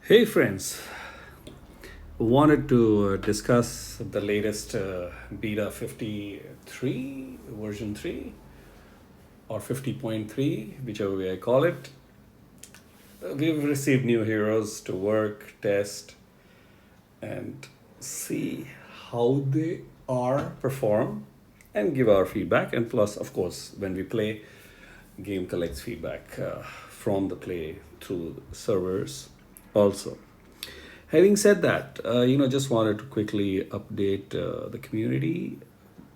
Hey friends, wanted to discuss the latest beta 53 version 3 or 50.3, whichever way I call it. We've received new heroes to work, test, and see how they are perform and give our feedback. And plus, of course, when we play, game collects feedback from the play through servers also. Having said that, just wanted to quickly update the community.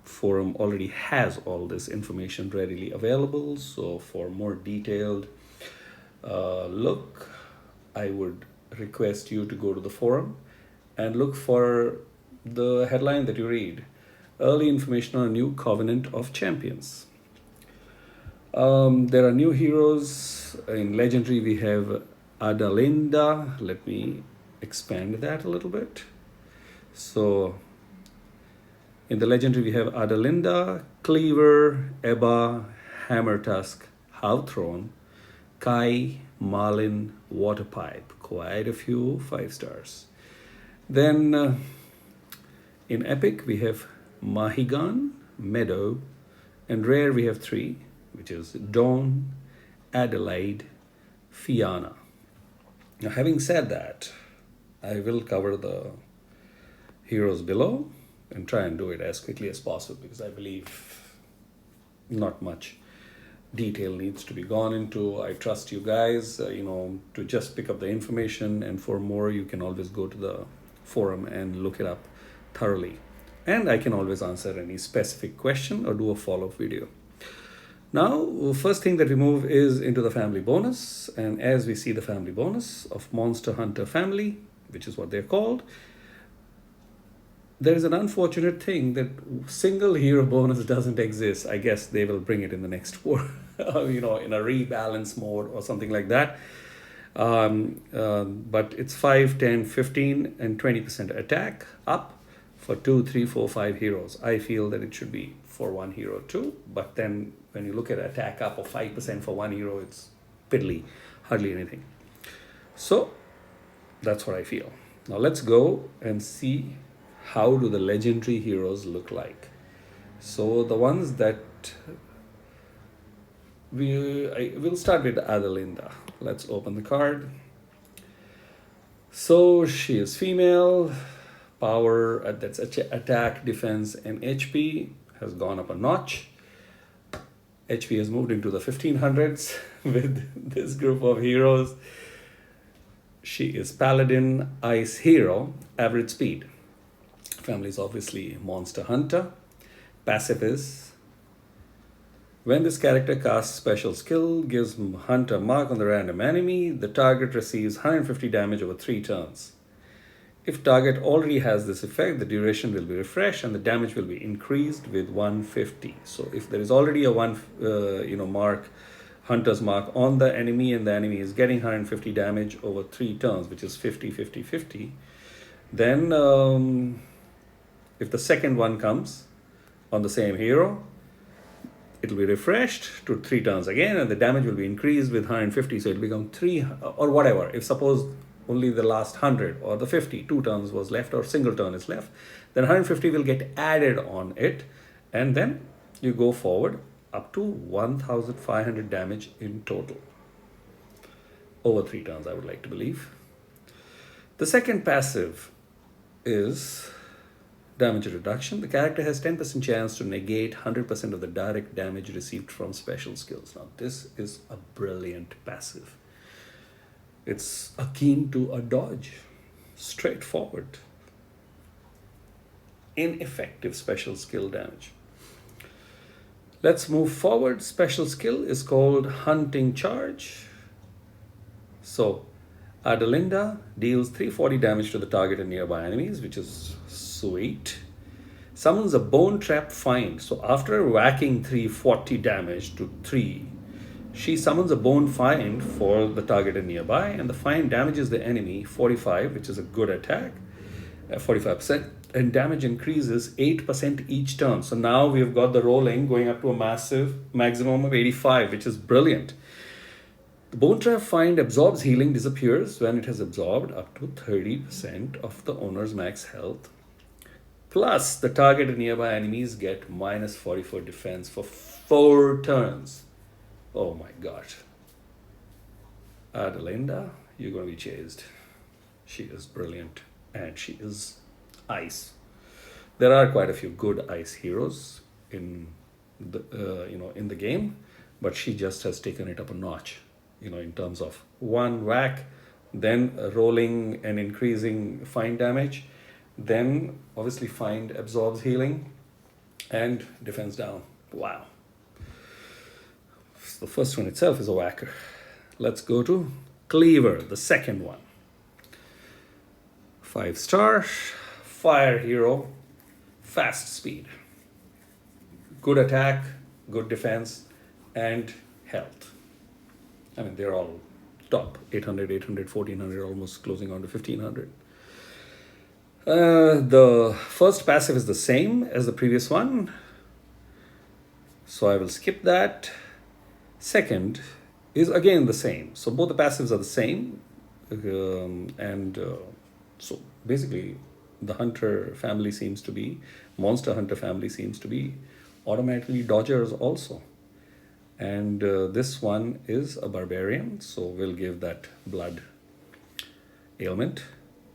Forum already has all this information readily available. So for more detailed look, I would request you to go to the forum and look for the headline that you read. Early information on a new Covenant of Champions. There are new heroes. In Legendary, we have Adelinda. Let me expand that a little bit. So, in the Legendary, we have Adelinda, Cleaver, Ebba, Hammertusk, Howthrone, Kai, Marlin, Waterpipe. Quite a few 5 stars. Then, in Epic, we have Mahigan, Meadow, and Rare, we have 3, which is Dawn, Adelaide, Fiona. Now, having said that, I will cover the heroes below and try and do it as quickly as possible because I believe not much detail needs to be gone into. I trust you guys, to just pick up the information, and for more, you can always go to the forum and look it up thoroughly. And I can always answer any specific question or do a follow-up video. Now, first thing that we move is into the family bonus. And as we see the family bonus of Monster Hunter family, which is what they're called, there is an unfortunate thing that single hero bonus doesn't exist. I guess they will bring it in the next war, in a rebalance mode or something like that. But it's 5, 10, 15, and 20% attack up for 2, 3, 4, 5 heroes. I feel that it should be for 1 hero too, but then when you look at attack up of 5% for 1 hero, it's piddly, hardly anything. So that's what I feel. Now let's go and see how do the legendary heroes look like. So the ones that we'll start with Adelinda. Let's open the card. So she is female. Power, that's attack, defense, and HP has gone up a notch. HP has moved into the 1500s with this group of heroes. She is Paladin, Ice Hero, average speed. Family is obviously Monster Hunter. Passive is, when this character casts special skill, gives Hunter mark on the random enemy, the target receives 150 damage over 3 turns. If target already has this effect, the duration will be refreshed and the damage will be increased with 150. So if there is already a Hunter's mark on the enemy and the enemy is getting 150 damage over 3 turns, which is 50, 50, 50, then if the second one comes on the same hero, it will be refreshed to 3 turns again and the damage will be increased with 150. So it will become 3 or whatever. If suppose only the last 100 or the 50, 2 turns was left or single turn is left, then 150 will get added on it, and then you go forward up to 1500 damage in total over 3 turns, I would like to believe. The second passive is damage reduction. The character has 10% chance to negate 100% of the direct damage received from special skills. Now this is a brilliant passive. It's akin to a dodge, straightforward, ineffective special skill damage. Let's move forward. Special skill is called Hunting Charge. So Adelinda deals 340 damage to the target and nearby enemies, which is sweet. Summons a Bone Trap Find. So after whacking 340 damage to 3, she summons a bone find for the target and nearby, and the find damages the enemy 45, which is a good attack, 45%, and damage increases 8% each turn. So now we've got the rolling going up to a massive maximum of 85, which is brilliant. The bone trap find absorbs healing disappears when it has absorbed up to 30% of the owner's max health. Plus, the target and nearby enemies get minus 44 defense for 4 turns. Oh my god. Adelinda, you're going to be chased. She is brilliant. And she is ice. There are quite a few good ice heroes in in the game, but she just has taken it up a notch. In terms of one whack, then rolling and increasing find damage, then obviously find absorbs healing, and defense down. Wow. The first one itself is a whacker. Let's go to Cleaver, the second one. 5-star, fire hero, fast speed, good attack, good defense, and health. I mean, they're all top 800, 800, 1400, almost closing on to 1500. The first passive is the same as the previous one, so I will skip that. Second is again the same. So both the passives are the same. So basically, the Hunter family seems to be, Monster Hunter family seems to be automatically dodgers also. And this one is a barbarian, so we'll give that blood ailment.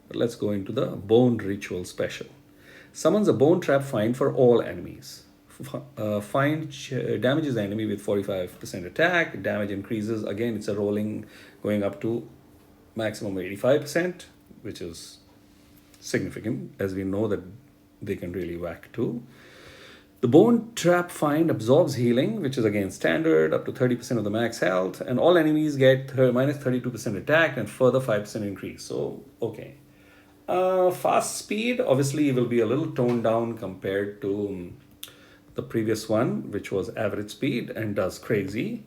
But let's go into the bone ritual special. Summons a bone trap find for all enemies. Damages the enemy with 45% attack. Damage increases. Again, it's a rolling going up to maximum 85%, which is significant, as we know that they can really whack too. The bone trap find absorbs healing, which is again standard, up to 30% of the max health, and all enemies get minus 32% attack and further 5% increase. So, okay. Fast speed, obviously, will be a little toned down compared to the previous one, which was average speed and does crazy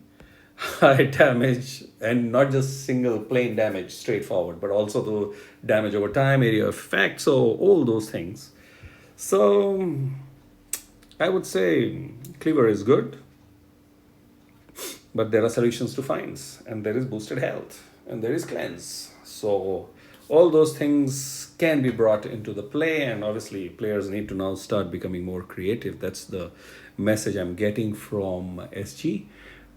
high damage, and not just single plain damage straightforward, but also the damage over time, area of effect, so all those things. So I would say Cleaver is good, but there are solutions to finds, and there is boosted health, and there is cleanse. So all those things can be brought into the play, and obviously players need to now start becoming more creative. That's the message I'm getting from SG,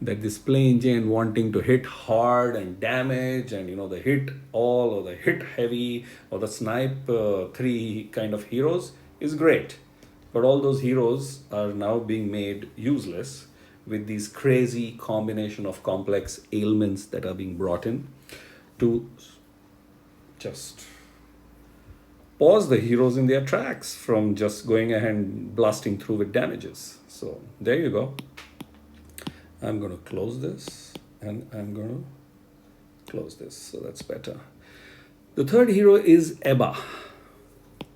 that this play engine wanting to hit hard and damage, and the hit all or the hit heavy or the snipe 3 kind of heroes is great, but all those heroes are now being made useless with these crazy combination of complex ailments that are being brought in to just pause the heroes in their tracks from just going ahead and blasting through with damages. So there you go. I'm going to close this, and I'm going to close this, so that's better. The third hero is Ebba.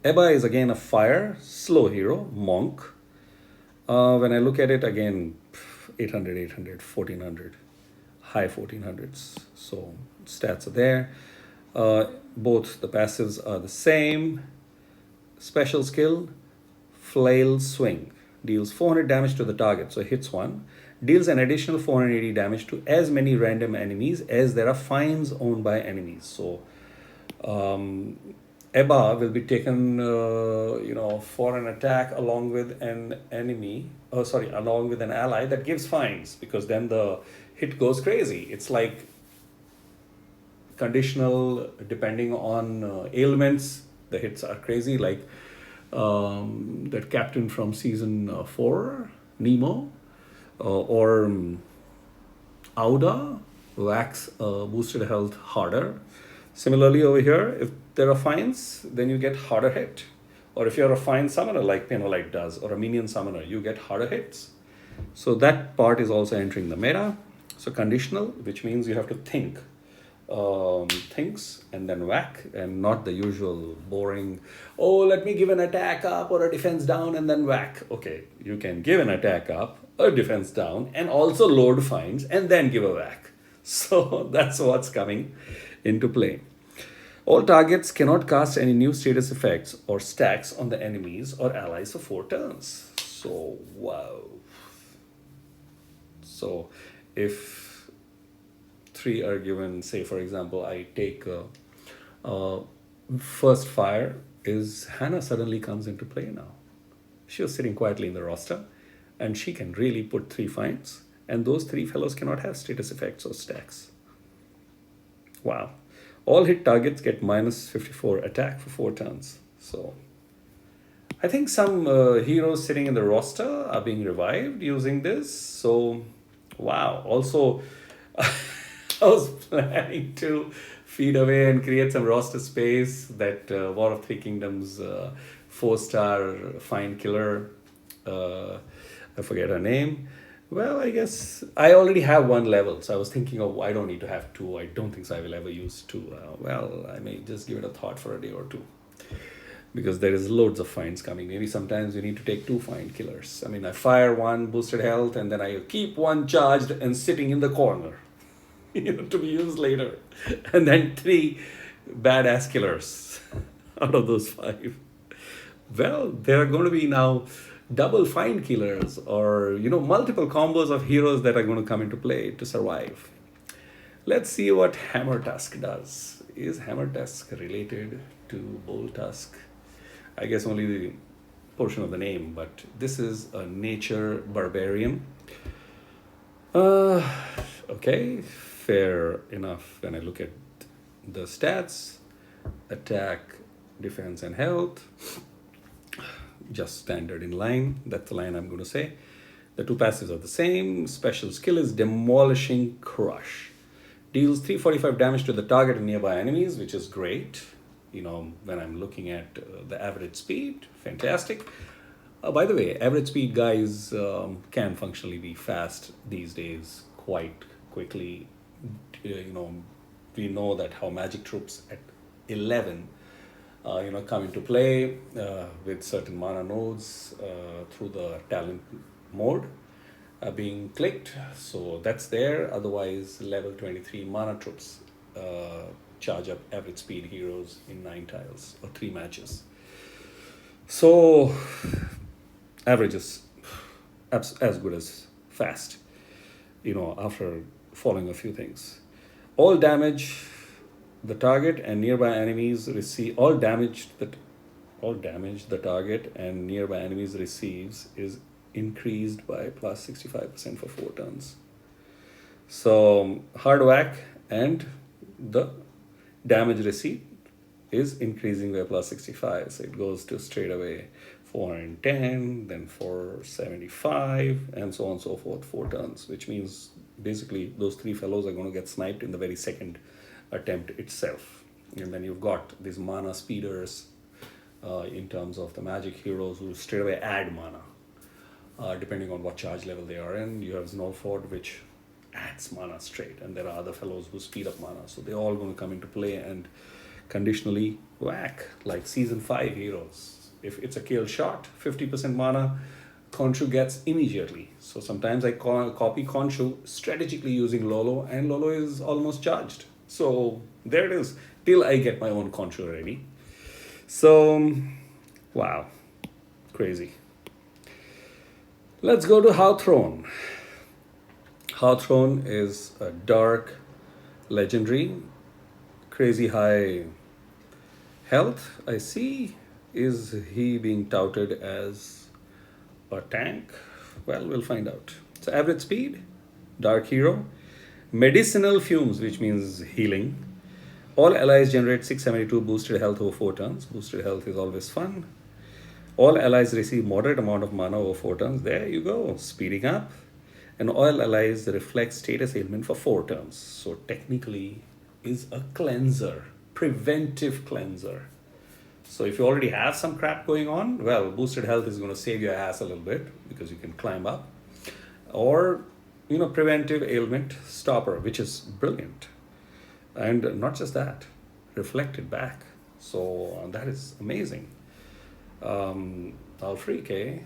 Ebba is again a fire, slow hero, monk. When I look at it again, 800, 800, 1400, high 1400s. So stats are there. Both the passives are the same. Special skill, flail swing. Deals 400 damage to the target, so hits one. Deals an additional 480 damage to as many random enemies as there are finds owned by enemies. So Ebba will be taken, for an attack along with an enemy, along with an ally that gives finds, because then the hit goes crazy. It's like conditional depending on ailments. The hits are crazy, like that captain from season 4, Nemo, or Auda whacks boosted health harder. Similarly over here, if there are finds, then you get harder hit. Or if you're a fine summoner like Penolite does, or a minion summoner, you get harder hits. So that part is also entering the meta. So conditional, which means you have to think things and then whack, and not the usual boring, let me give an attack up or a defense down and then whack. Okay, you can give an attack up, a defense down, and also load finds and then give a whack. So that's what's coming into play. All targets cannot cast any new status effects or stacks on the enemies or allies for 4 turns. So wow. So if three are given, say for example, I take first fire is Hannah suddenly comes into play now. She was sitting quietly in the roster, and she can really put three finds, and those three fellows cannot have status effects or stacks. Wow. All hit targets get minus 54 attack for 4 turns. So I think some heroes sitting in the roster are being revived using this. So, wow. Also, I was planning to feed away and create some roster space. That War of Three Kingdoms 4-star find killer. I forget her name. Well, I guess I already have one level, so I was thinking of I don't need to have two. I don't think so I will ever use two. Well, I may just give it a thought for a day or two, because there is loads of finds coming. Maybe sometimes you need to take two find killers. I mean, I fire one boosted health, and then I keep one charged and sitting in the corner, to be used later, and then three badass killers out of those five. Well, there are going to be now double find killers, or multiple combos of heroes that are going to come into play to survive. Let's see what Hammer Tusk does. Is Hammer Tusk related to Bolt Tusk? I guess only the portion of the name, but this is a nature barbarian. Okay, fair enough. When I look at the stats, attack, defense, and health, just standard in line. That's the line I'm going to say. The two passives are the same. Special skill is Demolishing Crush. Deals 345 damage to the target and nearby enemies, which is great. When I'm looking at the average speed, fantastic. By the way, average speed guys can functionally be fast these days quite quickly. We know that how magic troops at 11 come into play with certain mana nodes through the talent mode being clicked. So that's there. Otherwise, level 23 mana troops charge up average speed heroes in 9 tiles or 3 matches. So average is as good as fast, after following a few things. All damage the target and nearby enemies receive all damage the target and nearby enemies receives is increased by plus 65% for 4 turns. So hard whack and the damage receipt is increasing by plus 65, so it goes to straight away 410, then 475, and so on and so forth, 4 turns, which means basically those 3 fellows are going to get sniped in the very second attempt itself. And then you've got these mana speeders in terms of the magic heroes who straight away add mana depending on what charge level they are in. You have Snowford, which adds mana straight, and there are other fellows who speed up mana, so they're all going to come into play and conditionally whack like season 5 heroes. If it's a kill shot, 50% mana Khonshu gets immediately. So sometimes I copy Khonshu strategically using Lolo, and Lolo is almost charged. So there it is, till I get my own Khonshu ready. So, wow, crazy. Let's go to Hawthorne. Hawthorne is a dark legendary, crazy high health. I see. Is he being touted as a tank? Well, we'll find out. So average speed, dark hero, medicinal fumes, which means healing. All allies generate 672 boosted health over 4 turns. Boosted health is always fun. All allies receive moderate amount of mana over 4 turns. There you go, speeding up. And all allies reflect status ailment for 4 turns. So technically is a cleanser, preventive cleanser. So if you already have some crap going on, well, boosted health is going to save your ass a little bit because you can climb up. Or, preventive ailment stopper, which is brilliant. And not just that, reflected back. So that is amazing. Alfrike.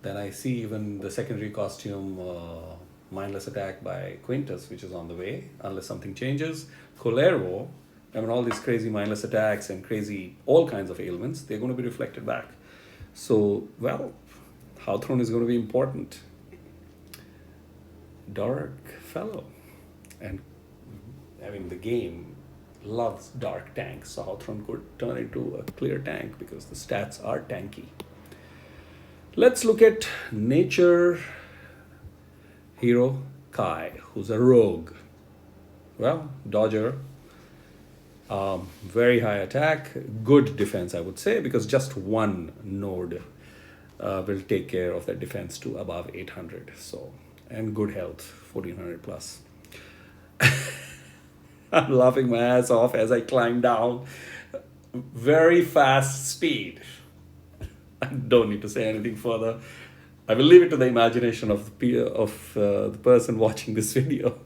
Then I see even the secondary costume, mindless attack by Quintus, which is on the way, unless something changes. Colervo, all these crazy mindless attacks and crazy, all kinds of ailments, they're going to be reflected back. So, well, Hawthorne is going to be important. Dark fellow. And I mean, the game loves dark tanks, so Hawthorne could turn into a clear tank because the stats are tanky. Let's look at nature hero Kai, who's a rogue. Well, dodger, very high attack, good defense, I would say, because just one node will take care of that defense to above 800. So, and good health, 1400 plus. I'm laughing my ass off as I climb down. Very fast speed. I don't need to say anything further. I will leave it to the imagination of the person watching this video.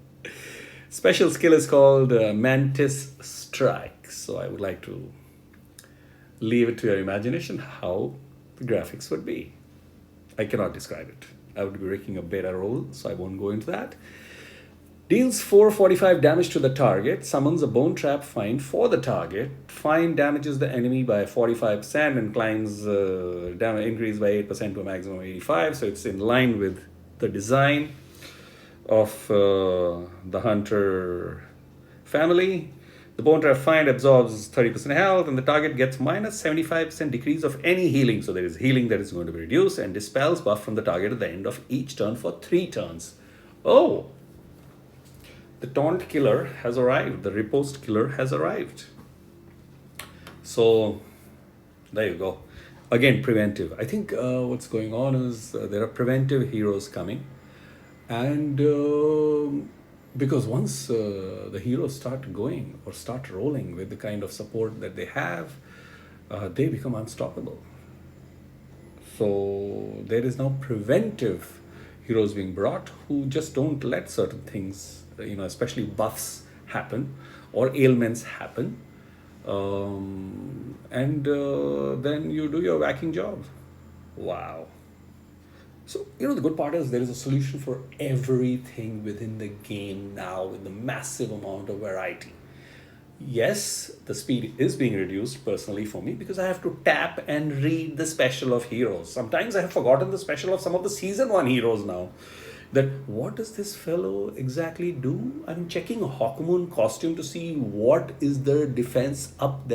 Special skill is called Mantis Strike. So I would like to leave it to your imagination how the graphics would be. I cannot describe it. I would be breaking a beta roll, so I won't go into that. Deals 445 damage to the target, summons a bone trap find for the target. Find damages the enemy by 45% and climbs damage increase by 8% to a maximum of 85. So it's in line with the design of the Hunter family. The bone trap find absorbs 30% health and the target gets minus 75% decrease of any healing. So there is healing that is going to be reduced, and dispels buff from the target at the end of each turn for 3 turns. Oh! The taunt killer has arrived. The riposte killer has arrived. So, there you go. Again, preventive. I think what's going on is there are preventive heroes coming. And because once the heroes start going or start rolling with the kind of support that they have, they become unstoppable. So, there is now preventive heroes being brought who just don't let certain things, especially buffs happen or ailments happen, and then you do your whacking job. Wow. So, the good part is there is a solution for everything within the game now with the massive amount of variety. Yes, the speed is being reduced personally for me because I have to tap and read the special of heroes. Sometimes I have forgotten the special of some of the season 1 heroes now. That what does this fellow exactly do? I'm checking a Hawkmoon costume to see what is the defense up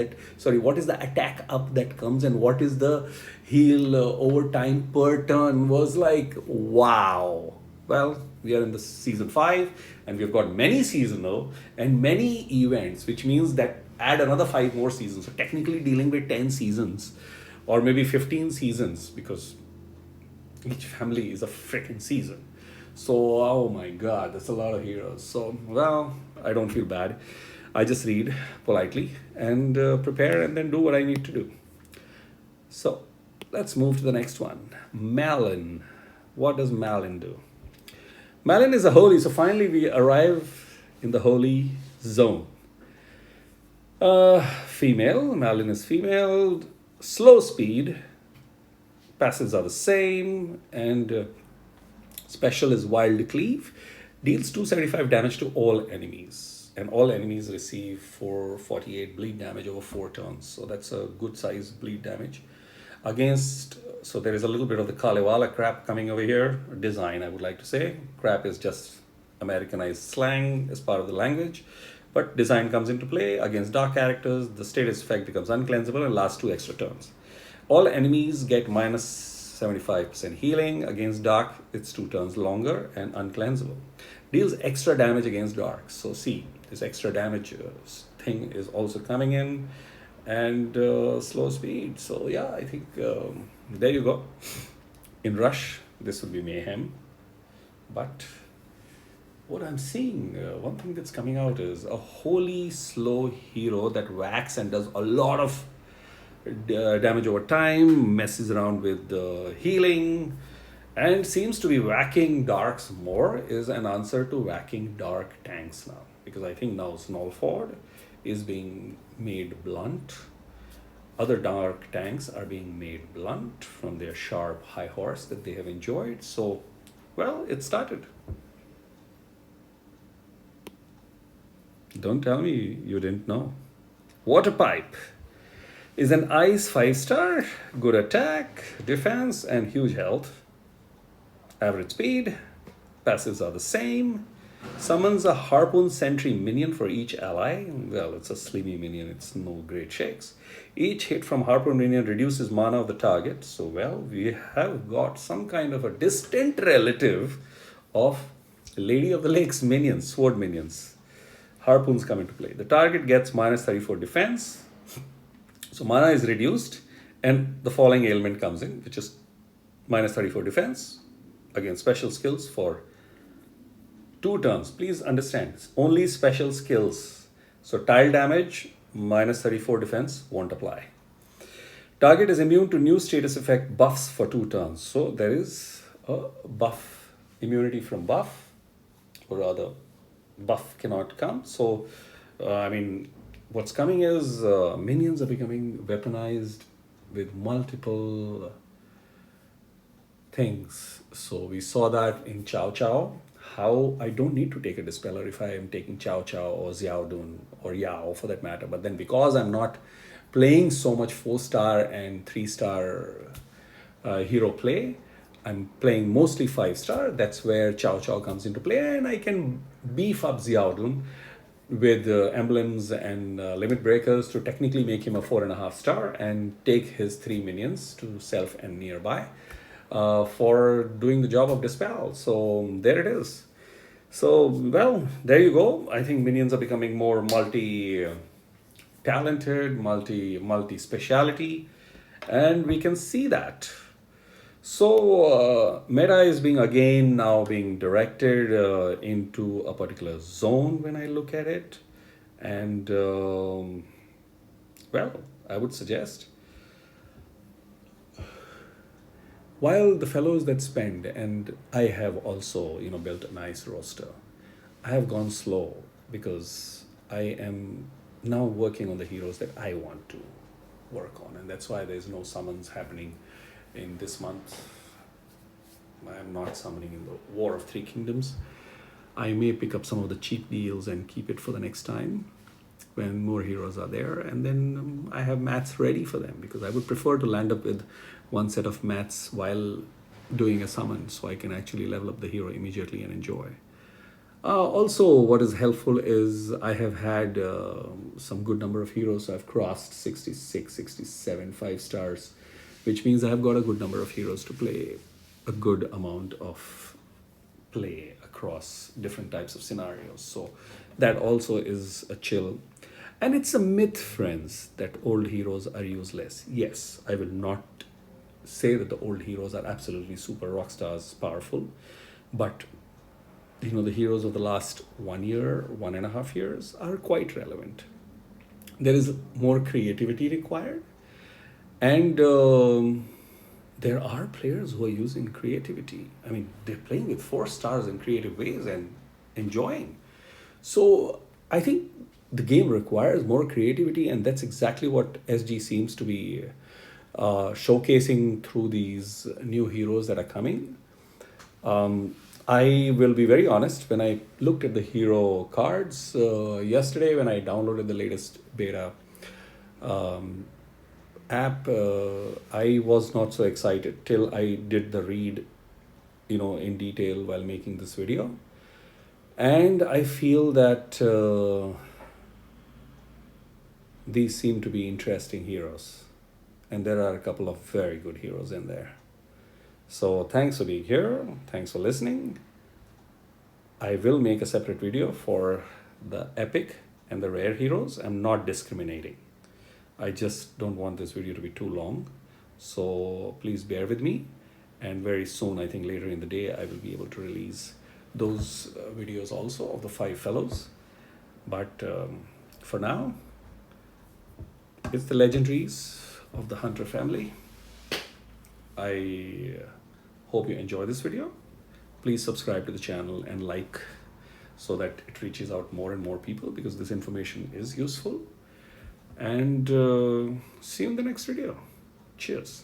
what is the attack up that comes and what is the heal over time per turn. Was like, wow. Well, we are in the season 5 and we've got many seasonal and many events, which means that add another 5 more seasons. So technically dealing with 10 seasons or maybe 15 seasons because each family is a freaking season. So, oh my God, that's a lot of heroes. So, well, I don't feel bad. I just read politely and prepare and then do what I need to do. So, let's move to the next one. Melon. What does Melon do? Melon is a holy. So, finally, we arrive in the holy zone. Female. Melon is female. Slow speed. Passives are the same. And special is Wild Cleave. Deals 275 damage to all enemies. And all enemies receive 448 bleed damage over 4 turns. So that's a good size bleed damage. So there is a little bit of the Kalevala crap coming over here. Design, I would like to say. Crap is just Americanized slang as part of the language. But design comes into play. Against dark characters, the status effect becomes uncleansable and lasts 2 extra turns. All enemies get minus 75% healing. Against dark, it's 2 turns longer and uncleansable. Deals extra damage against dark. So see, this extra damage thing is also coming in. And slow speed. So yeah, I think there you go. In Rush, this would be mayhem. But what I'm seeing, one thing that's coming out is a holy slow hero that whacks and does a lot of damage over time, messes around with healing, and seems to be whacking darks more, is an answer to whacking dark tanks now. Because I think now Snowford is being made blunt. Other dark tanks are being made blunt from their sharp high horse that they have enjoyed. So, well, it started. Don't tell me you didn't know. Water Pipe is an ice 5-star, good attack, defense, and huge health. Average speed, passives are the same. Summons a Harpoon Sentry minion for each ally. Well, it's a Slimy minion, it's no great shakes. Each hit from Harpoon minion reduces mana of the target. So, well, we have got some kind of a distant relative of Lady of the Lakes minions, sword minions. Harpoons come into play. The target gets minus 34 defense. So, mana is reduced, and the following ailment comes in, which is minus 34 defense. Again, special skills for 2 turns. Please understand, it's only special skills. So tile damage, minus 34 defense won't apply. Target is immune to new status effect buffs for 2 turns. So there is a buff, immunity from buff, or rather, buff cannot come. So, I mean, what's coming is minions are becoming weaponized with multiple things. So we saw that in Chow Chow, how I don't need to take a Dispeller if I am taking Chow Chow or Xiaodun or Yao for that matter. But then because I'm not playing so much 4-star and 3-star hero play, I'm playing mostly 5-star. That's where Chow Chow comes into play, and I can beef up Xiaodun with emblems and limit breakers to technically make him a 4.5-star and take his 3 minions to self and nearby for doing the job of Dispel. So there it is. So, well, there you go. I think minions are becoming more multi-talented, multi-speciality, and we can see that. So meta is being again now being directed into a particular zone when I look at it. And well, I would suggest, while the fellows that spend, and I have also, built a nice roster, I have gone slow because I am now working on the heroes that I want to work on, and that's why there's no summons happening in this month. I am not summoning in the War of 3 Kingdoms. I may pick up some of the cheap deals and keep it for the next time when more heroes are there, and then I have mats ready for them, because I would prefer to land up with one set of mats while doing a summon, so I can actually level up the hero immediately and enjoy. Also, what is helpful is I have had some good number of heroes. So I've crossed 66, 67, 5 stars, which means I have got a good number of heroes to play a good amount of play across different types of scenarios. So that also is a chill. And it's a myth, friends, that old heroes are useless. Yes, I will not say that the old heroes are absolutely super rock stars powerful, but the heroes of the last 1 year, 1.5 years are quite relevant. There is more creativity required, and there are players who are using creativity. I mean, they're playing with 4 stars in creative ways and enjoying. So I think the game requires more creativity, and that's exactly what SG seems to be showcasing through these new heroes that are coming. I will be very honest, when I looked at the hero cards yesterday, when I downloaded the latest beta app, I was not so excited till I did the read, in detail while making this video. And I feel that these seem to be interesting heroes. And there are a couple of very good heroes in there. So thanks for being here. Thanks for listening. I will make a separate video for the epic and the rare heroes. I'm not discriminating. I just don't want this video to be too long. So please bear with me. And very soon, I think later in the day, I will be able to release those videos also of the 5 fellows. But for now, it's the legendaries of the Hunter family. I hope you enjoy this video. Please subscribe to the channel and like, so that it reaches out more and more people, because this information is useful. And see you in the next video. Cheers.